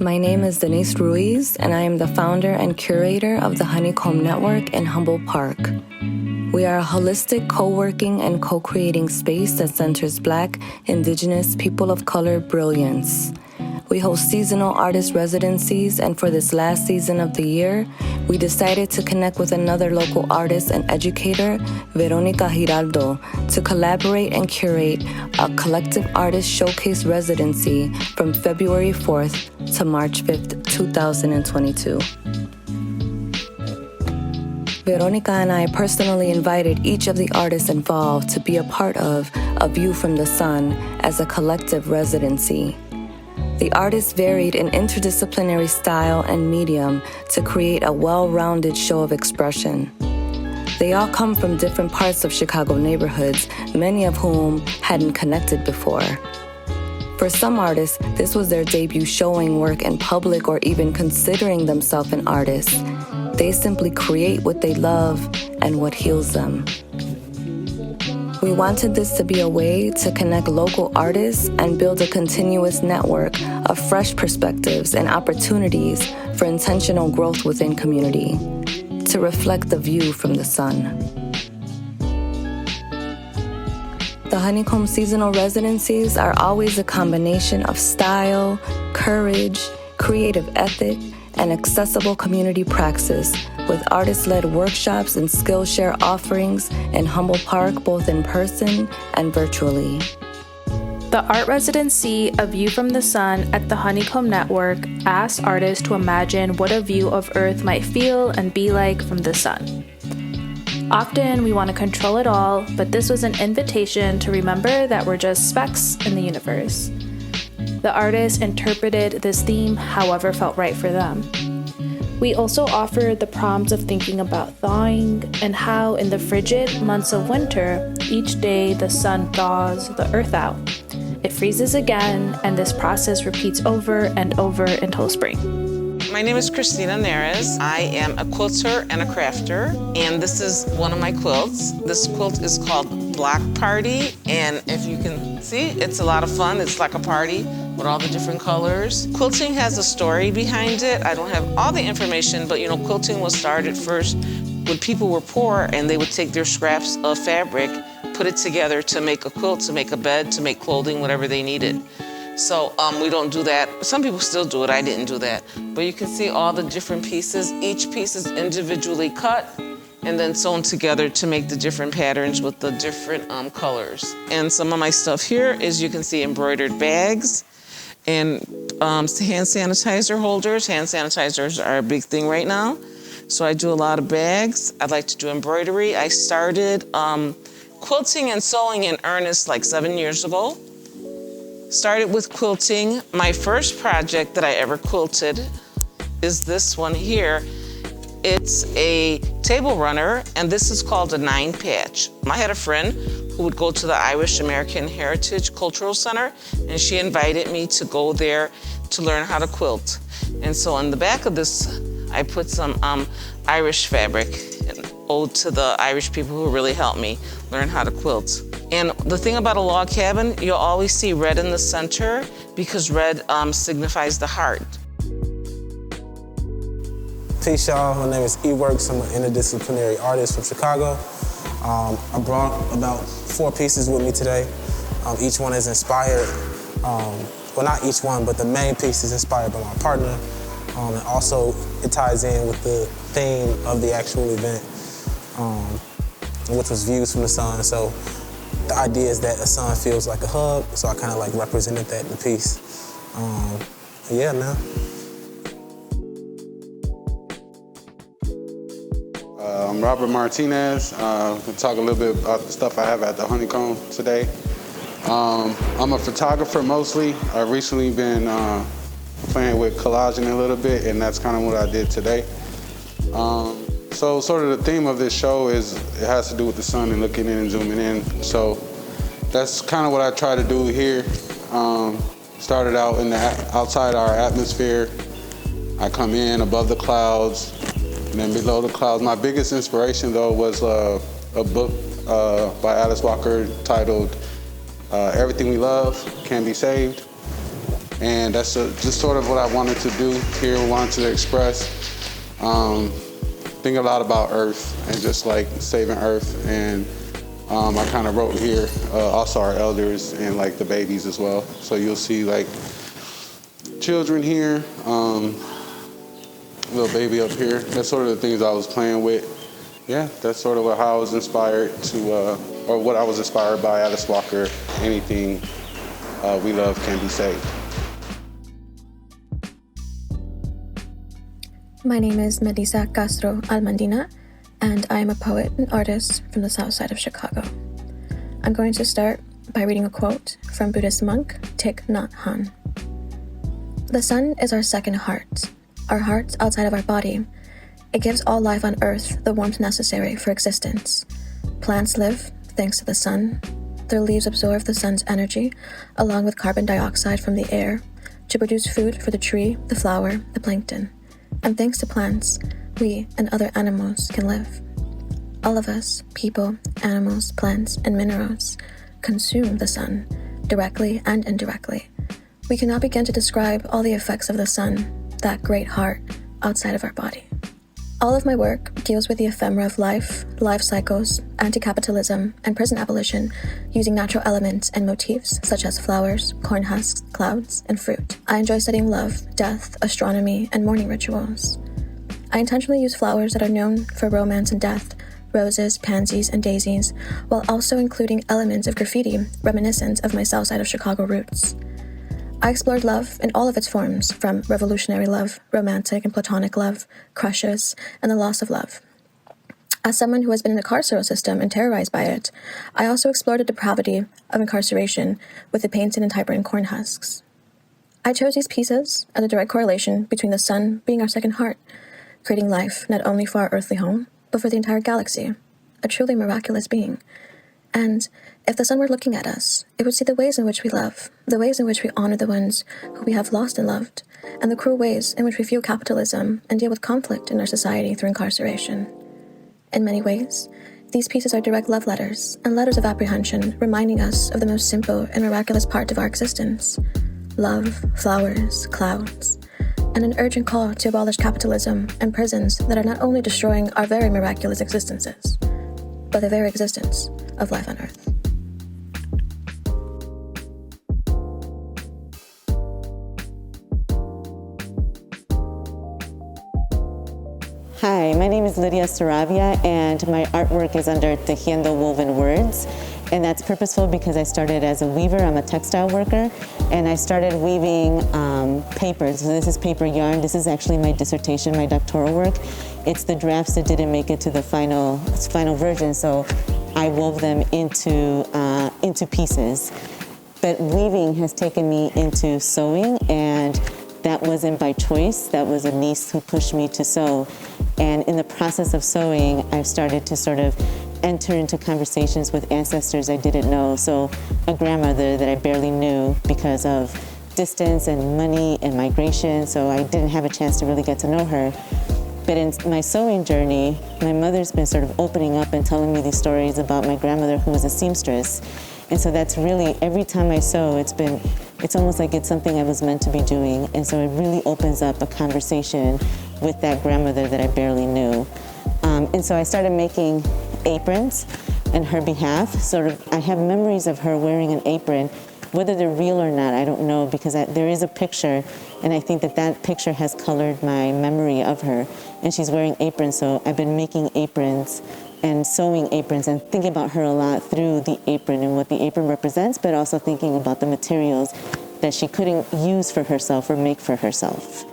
My name is Denise Ruiz, and I am the founder and curator of the Honeycomb Network in Humboldt Park. We are a holistic co-working and co-creating space that centers Black, Indigenous, people of color brilliance. We host seasonal artist residencies, and for this last season of the year, we decided to connect with another local artist and educator, Veronica Giraldo, to collaborate and curate a collective artist showcase residency from February 4th to March 5th, 2022. Veronica and I personally invited each of the artists involved to be a part of A View from the Sun as a collective residency. The artists varied in interdisciplinary style and medium to create a well-rounded show of expression. They all come from different parts of Chicago neighborhoods, many of whom hadn't connected before. For some artists, this was their debut showing work in public or even considering themselves an artist. They simply create what they love and what heals them. We wanted this to be a way to connect local artists and build a continuous network of fresh perspectives and opportunities for intentional growth within community, to reflect the view from the sun. The Honeycomb seasonal residencies are always a combination of style, courage, creative ethic, and accessible community praxis, with artist-led workshops and Skillshare offerings in Humboldt Park, both in person and virtually. The art residency, A View from the Sun at the Honeycomb Network, asks artists to imagine what a view of Earth might feel and be like from the sun. Often we want to control it all, but this was an invitation to remember that we're just specks in the universe. The artists interpreted this theme however felt right for them. We also offered the prompts of thinking about thawing and how in the frigid months of winter, each day the sun thaws the earth out. It freezes again, and this process repeats over and over until spring. My name is Christina Neres. I am a quilter and a crafter, and this is one of my quilts. This quilt is called Block Party, and if you can see, it's a lot of fun. It's like a party with all the different colors. Quilting has a story behind it. I don't have all the information, but quilting was started first when people were poor and they would take their scraps of fabric, put it together to make a quilt, to make a bed, to make clothing, whatever they needed. So we don't do that. Some people still do it. I didn't do that. But you can see all the different pieces. Each piece is individually cut and then sewn together to make the different patterns with the different colors. And some of my stuff here is, you can see, embroidered bags and hand sanitizer holders. Hand sanitizers are a big thing right now. So I do a lot of bags. I like to do embroidery. I started quilting and sewing in earnest like 7 years ago. Started with quilting. My first project that I ever quilted is this one here. It's a table runner, and this is called a 9-patch. I had a friend who would go to the Irish American Heritage Cultural Center, and she invited me to go there to learn how to quilt. And so on the back of this, I put some Irish fabric, an ode to the Irish people who really helped me learn how to quilt. And the thing about a log cabin, you'll always see red in the center because red signifies the heart. Peace, y'all. My name is E-Works. I'm an interdisciplinary artist from Chicago. I brought about 4 pieces with me today. Each one is inspired, well, not each one, but the main piece is inspired by my partner. And also, it ties in with the theme of the actual event, which was Views from the Sun. So the idea is that a sun feels like a hug, so I kind of like represented that in the piece. Yeah, man. I'm Robert Martinez. I'm going to talk a little bit about the stuff I have at the Honeycomb today. I'm a photographer mostly. I've recently been playing with collaging a little bit, and that's kind of what I did today. So sort of the theme of this show is, it has to do with the sun and looking in and zooming in. So that's kind of what I try to do here. Started out outside our atmosphere. I come in above the clouds, and then below the clouds. My biggest inspiration, though, was a book by Alice Walker titled Everything We Love Can Be Saved. And that's just sort of what I wanted to do here, wanted to express. Think a lot about Earth and just like saving Earth. And I kind of wrote here also our elders and like the babies as well. So you'll see like children here, little baby up here. That's sort of the things I was playing with. Yeah, that's sort of how I was inspired to, or what I was inspired by Alice Walker. Anything we love can be saved. My name is Melissa Castro Almandina, and I am a poet and artist from the south side of Chicago. I'm going to start by reading a quote from Buddhist monk Thich Nhat Hanh. The sun is our second heart, our heart outside of our body. It gives all life on earth the warmth necessary for existence. Plants live thanks to the sun. Their leaves absorb the sun's energy, along with carbon dioxide from the air, to produce food for the tree, the flower, the plankton. And thanks to plants, we and other animals can live. All of us, people, animals, plants, and minerals, consume the sun, directly and indirectly. We cannot begin to describe all the effects of the sun, that great heart, outside of our body. All of my work deals with the ephemera of life cycles, anti-capitalism, and prison abolition using natural elements and motifs such as flowers, corn husks, clouds, and fruit. I enjoy studying love, death, astronomy, and morning rituals. I intentionally use flowers that are known for romance and death, roses, pansies, and daisies, while also including elements of graffiti reminiscent of my south side of Chicago roots. I explored love in all of its forms, from revolutionary love, romantic and platonic love, crushes, and the loss of love. As someone who has been in the carceral system and terrorized by it, I also explored the depravity of incarceration with the painted and typewritten corn husks. I chose these pieces as a direct correlation between the sun being our second heart, creating life not only for our earthly home, but for the entire galaxy, a truly miraculous being. And if the sun were looking at us, it would see the ways in which we love, the ways in which we honor the ones who we have lost and loved, and the cruel ways in which we fuel capitalism and deal with conflict in our society through incarceration. In many ways, these pieces are direct love letters and letters of apprehension, reminding us of the most simple and miraculous part of our existence: love, flowers, clouds, and an urgent call to abolish capitalism and prisons that are not only destroying our very miraculous existences, but the very existence of life on Earth. Hi, my name is Lydia Saravia, and my artwork is under Tejiendo Woven Words. And that's purposeful because I started as a weaver. I'm a textile worker, and I started weaving papers. So this is paper yarn. This is actually my dissertation, my doctoral work. It's the drafts that didn't make it to the final version, so I wove them into pieces. But weaving has taken me into sewing, and that wasn't by choice. That was a niece who pushed me to sew. And in the process of sewing, I've started to sort of enter into conversations with ancestors I didn't know. So a grandmother that I barely knew because of distance and money and migration, so I didn't have a chance to really get to know her. But in my sewing journey, my mother's been sort of opening up and telling me these stories about my grandmother who was a seamstress. And so that's really, every time I sew, it's almost like it's something I was meant to be doing. And so it really opens up a conversation with that grandmother that I barely knew. And so I started making aprons on her behalf. I have memories of her wearing an apron. Whether they're real or not, I don't know, because there is a picture, and I think that picture has colored my memory of her. And she's wearing aprons, so I've been making aprons and sewing aprons and thinking about her a lot through the apron and what the apron represents, but also thinking about the materials that she couldn't use for herself or make for herself.